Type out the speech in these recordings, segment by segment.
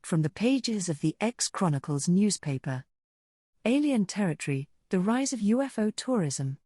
From the pages of the X-Chronicles newspaper. Alien territory, the rise of UFO tourism.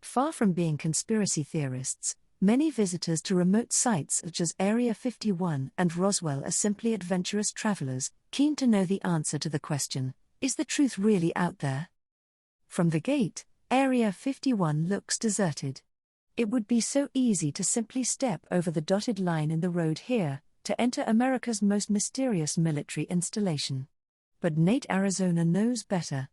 Far from being conspiracy theorists, many visitors to remote sites such as Area 51 and Roswell are simply adventurous travelers, keen to know the answer to the question, is the truth really out there? From the gate, Area 51 looks deserted. It would be so easy to simply step over the dotted line in the road here, to enter America's most mysterious military installation. But Nate, Arizona knows better.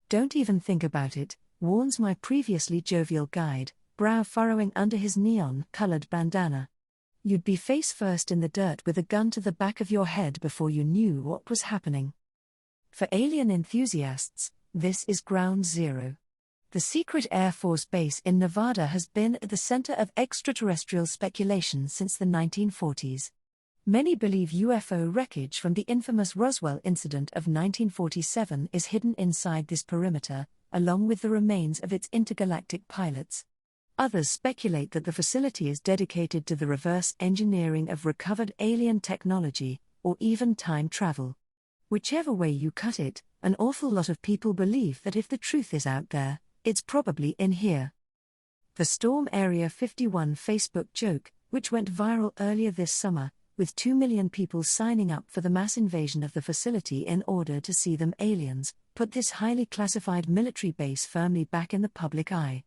Don't even think about it, warns my previously jovial guide, brow furrowing under his neon-colored bandana. You'd be face first in the dirt with a gun to the back of your head before you knew what was happening. For alien enthusiasts, this is ground zero. The secret Air Force base in Nevada has been at the center of extraterrestrial speculation since the 1940s. Many believe UFO wreckage from the infamous Roswell incident of 1947 is hidden inside this perimeter, along with the remains of its intergalactic pilots. Others speculate that the facility is dedicated to the reverse engineering of recovered alien technology, or even time travel. Whichever way you cut it, an awful lot of people believe that if the truth is out there, it's probably in here. The Storm Area 51 Facebook joke, which went viral earlier this summer, with 2 million people signing up for the mass invasion of the facility in order to see them aliens, put this highly classified military base firmly back in the public eye.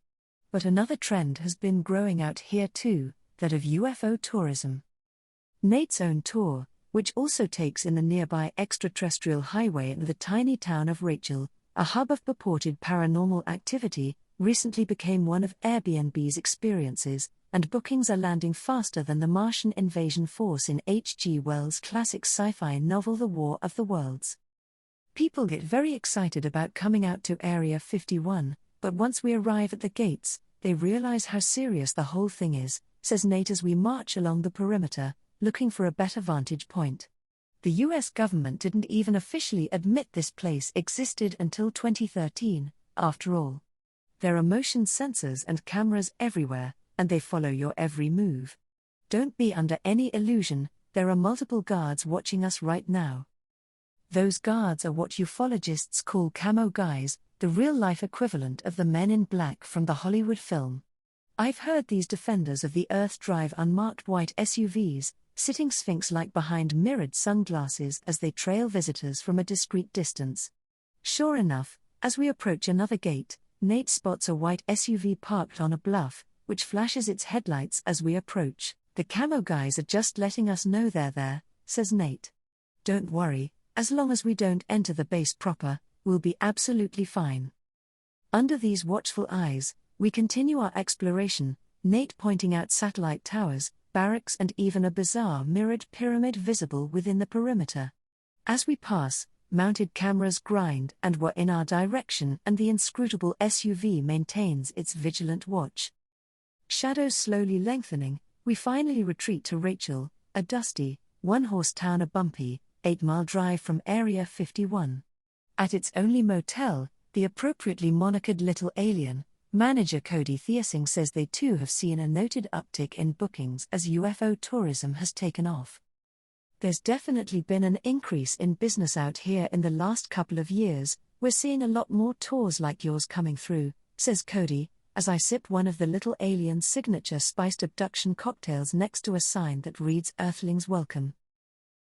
But another trend has been growing out here too, that of UFO tourism. Nate's own tour, which also takes in the nearby extraterrestrial highway and the tiny town of Rachel, a hub of purported paranormal activity, recently became one of Airbnb's experiences, and bookings are landing faster than the Martian invasion force in H.G. Wells' classic sci-fi novel The War of the Worlds. People get very excited about coming out to Area 51, but once we arrive at the gates, they realize how serious the whole thing is, says Nate as we march along the perimeter, looking for a better vantage point. The US government didn't even officially admit this place existed until 2013, after all. There are motion sensors and cameras everywhere, and they follow your every move. Don't be under any illusion, there are multiple guards watching us right now. Those guards are what ufologists call camo guys, the real-life equivalent of the men in black from the Hollywood film. I've heard these defenders of the Earth drive unmarked white SUVs, sitting sphinx-like behind mirrored sunglasses as they trail visitors from a discreet distance. Sure enough, as we approach another gate, Nate spots a white SUV parked on a bluff, which flashes its headlights as we approach. The camo guys are just letting us know they're there, says Nate. Don't worry, as long as we don't enter the base proper, we'll be absolutely fine. Under these watchful eyes, we continue our exploration, Nate pointing out satellite towers, barracks and even a bizarre mirrored pyramid visible within the perimeter. As we pass, mounted cameras grind and were in our direction and the inscrutable SUV maintains its vigilant watch. Shadows slowly lengthening, we finally retreat to Rachel, a dusty, one-horse town, a bumpy, 8-mile drive from Area 51. At its only motel, the appropriately monikered Little Alien, manager Cody Thiersing says they too have seen a noted uptick in bookings as UFO tourism has taken off. There's definitely been an increase in business out here in the last couple of years, we're seeing a lot more tours like yours coming through, says Cody, as I sip one of the Little Alien's signature spiced abduction cocktails next to a sign that reads Earthlings Welcome.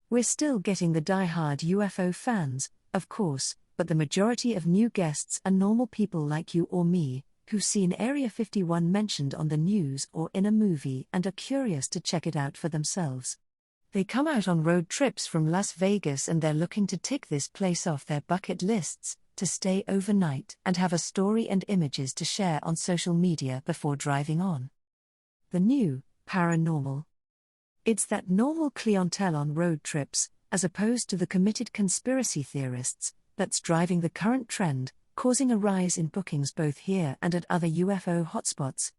We're still getting the die-hard UFO fans, of course, but the majority of new guests are normal people like you or me, who've seen Area 51 mentioned on the news or in a movie and are curious to check it out for themselves. They come out on road trips from Las Vegas and they're looking to tick this place off their bucket lists, to stay overnight and have a story and images to share on social media before driving on. The new paranormal. It's that normal clientele on road trips, as opposed to the committed conspiracy theorists, that's driving the current trend, causing a rise in bookings both here and at other UFO hotspots.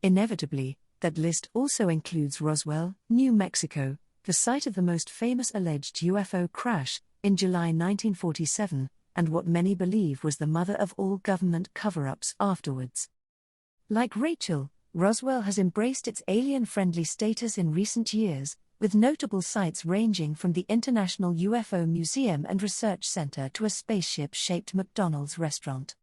Inevitably, that list also includes Roswell, New Mexico, the site of the most famous alleged UFO crash, in July 1947, and what many believe was the mother of all government cover-ups afterwards. Like Rachel, Roswell has embraced its alien-friendly status in recent years, with notable sites ranging from the International UFO Museum and Research Center to a spaceship-shaped McDonald's restaurant.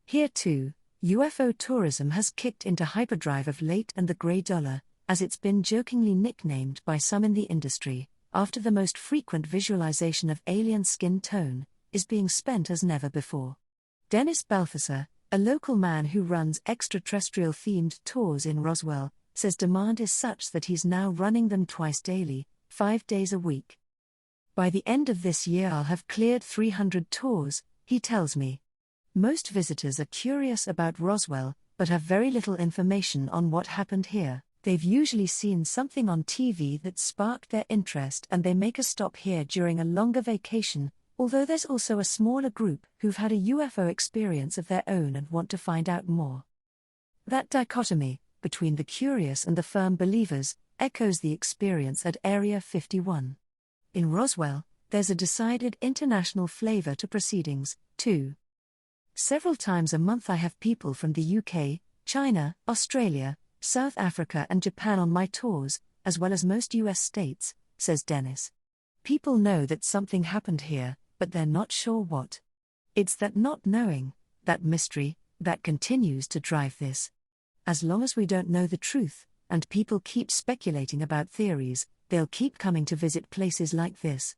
Here too, UFO tourism has kicked into hyperdrive of late, and the grey dollar, as it's been jokingly nicknamed by some in the industry, after the most frequent visualization of alien skin tone, is being spent as never before. Dennis Balthasar, a local man who runs extraterrestrial-themed tours in Roswell, says demand is such that he's now running them twice daily, 5 days a week. By the end of this year I'll have cleared 300 tours, he tells me. Most visitors are curious about Roswell, but have very little information on what happened here. They've usually seen something on TV that sparked their interest and they make a stop here during a longer vacation, although there's also a smaller group who've had a UFO experience of their own and want to find out more. That dichotomy, between the curious and the firm believers, echoes the experience at Area 51. In Roswell, there's a decided international flavor to proceedings, too. Several times a month I have people from the UK, China, Australia, South Africa and Japan on my tours, as well as most US states, says Dennis. People know that something happened here, but they're not sure what. It's that not knowing, that mystery, that continues to drive this. As long as we don't know the truth, and people keep speculating about theories, they'll keep coming to visit places like this.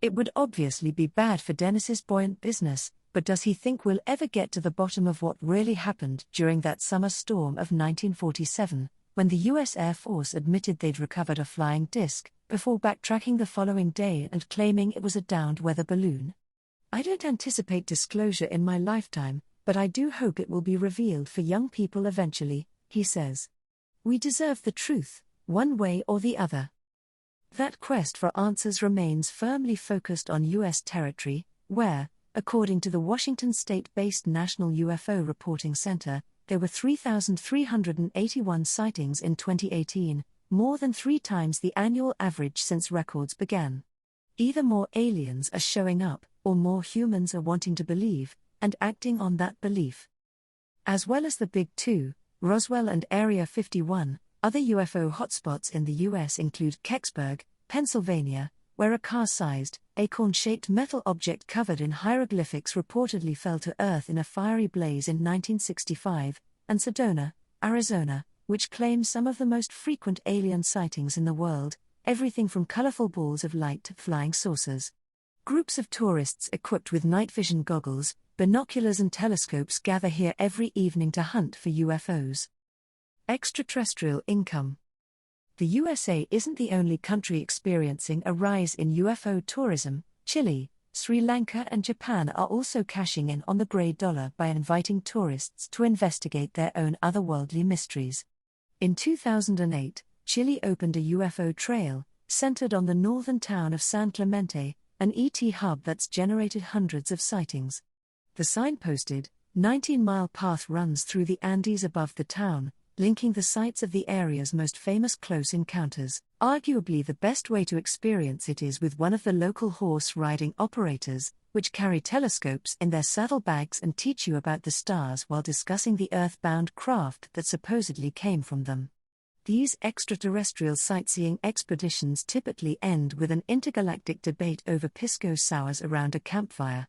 It would obviously be bad for Dennis's buoyant business, but does he think we'll ever get to the bottom of what really happened during that summer storm of 1947, when the US Air Force admitted they'd recovered a flying disc, before backtracking the following day and claiming it was a downed weather balloon? I don't anticipate disclosure in my lifetime, but I do hope it will be revealed for young people eventually, he says. We deserve the truth, one way or the other. That quest for answers remains firmly focused on US territory, where, according to the Washington state-based National UFO Reporting Center, there were 3,381 sightings in 2018, more than 3 times the annual average since records began. Either more aliens are showing up, or more humans are wanting to believe, and acting on that belief. As well as the big two, Roswell and Area 51, other UFO hotspots in the US include Kecksburg, Pennsylvania, where a car-sized, acorn-shaped metal object covered in hieroglyphics reportedly fell to Earth in a fiery blaze in 1965, and Sedona, Arizona, which claims some of the most frequent alien sightings in the world, everything from colorful balls of light to flying saucers. Groups of tourists equipped with night vision goggles, binoculars and telescopes gather here every evening to hunt for UFOs. Extraterrestrial income. The USA isn't the only country experiencing a rise in UFO tourism. Chile, Sri Lanka and Japan are also cashing in on the grey dollar by inviting tourists to investigate their own otherworldly mysteries. In 2008, Chile opened a UFO trail, centered on the northern town of San Clemente, an ET hub that's generated hundreds of sightings. The signposted, 19-mile path runs through the Andes above the town, linking the sites of the area's most famous close encounters. Arguably the best way to experience it is with one of the local horse-riding operators, which carry telescopes in their saddlebags and teach you about the stars while discussing the earthbound craft that supposedly came from them. These extraterrestrial sightseeing expeditions typically end with an intergalactic debate over pisco sours around a campfire.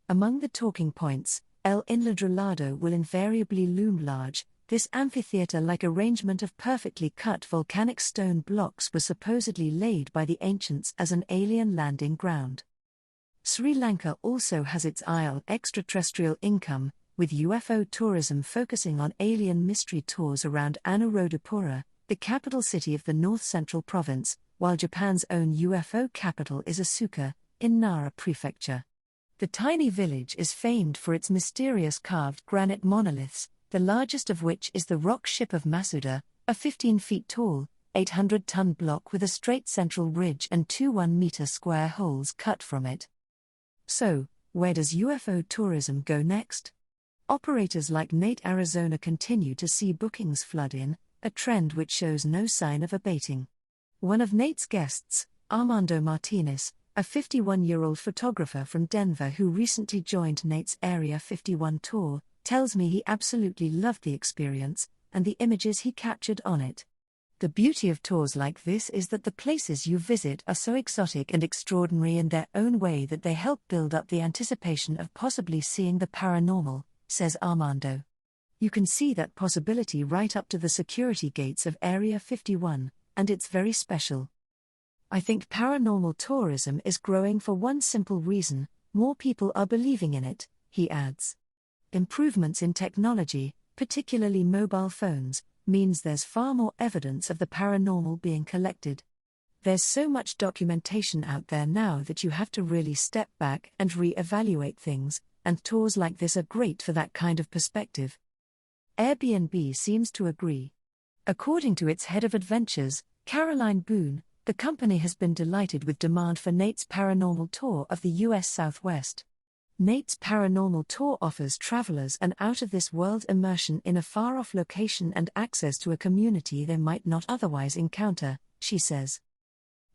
Among the talking points, El Enladrillado will invariably loom large. This amphitheater-like arrangement of perfectly cut volcanic stone blocks was supposedly laid by the ancients as an alien landing ground. Sri Lanka also has its eye on extraterrestrial income, with UFO tourism focusing on alien mystery tours around Anuradhapura, the capital city of the north-central province, while Japan's own UFO capital is Asuka, in Nara Prefecture. The tiny village is famed for its mysterious carved granite monoliths, the largest of which is the rock ship of Masuda, a 15-feet-tall, 800-ton block with a straight central ridge and 2 1-meter square holes cut from it. So, where does UFO tourism go next? Operators like Nate Arizona continue to see bookings flood in, a trend which shows no sign of abating. One of Nate's guests, Armando Martinez, a 51-year-old photographer from Denver who recently joined Nate's Area 51 tour, tells me he absolutely loved the experience, and the images he captured on it. The beauty of tours like this is that the places you visit are so exotic and extraordinary in their own way that they help build up the anticipation of possibly seeing the paranormal, says Armando. You can see that possibility right up to the security gates of Area 51, and it's very special. I think paranormal tourism is growing for one simple reason: more people are believing in it, he adds. Improvements in technology, particularly mobile phones, means there's far more evidence of the paranormal being collected. There's so much documentation out there now that you have to really step back and re-evaluate things, and tours like this are great for that kind of perspective. Airbnb seems to agree. According to its head of adventures, Caroline Boone, the company has been delighted with demand for Nate's paranormal tour of the U.S. Southwest. Nate's paranormal tour offers travelers an out-of-this-world immersion in a far-off location and access to a community they might not otherwise encounter, she says.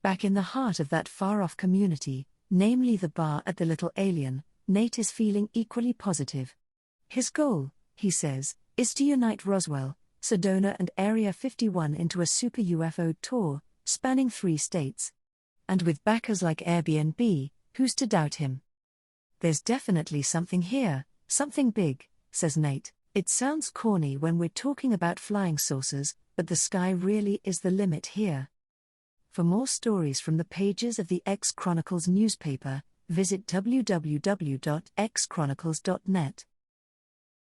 Back in the heart of that far-off community, namely the bar at the Little Alien, Nate is feeling equally positive. His goal, he says, is to unite Roswell, Sedona and Area 51 into a super UFO tour, spanning 3 states. And with backers like Airbnb, who's to doubt him? There's definitely something here, something big, says Nate. It sounds corny when we're talking about flying saucers, but the sky really is the limit here. For more stories from the pages of the X Chronicles newspaper, visit www.xchronicles.net.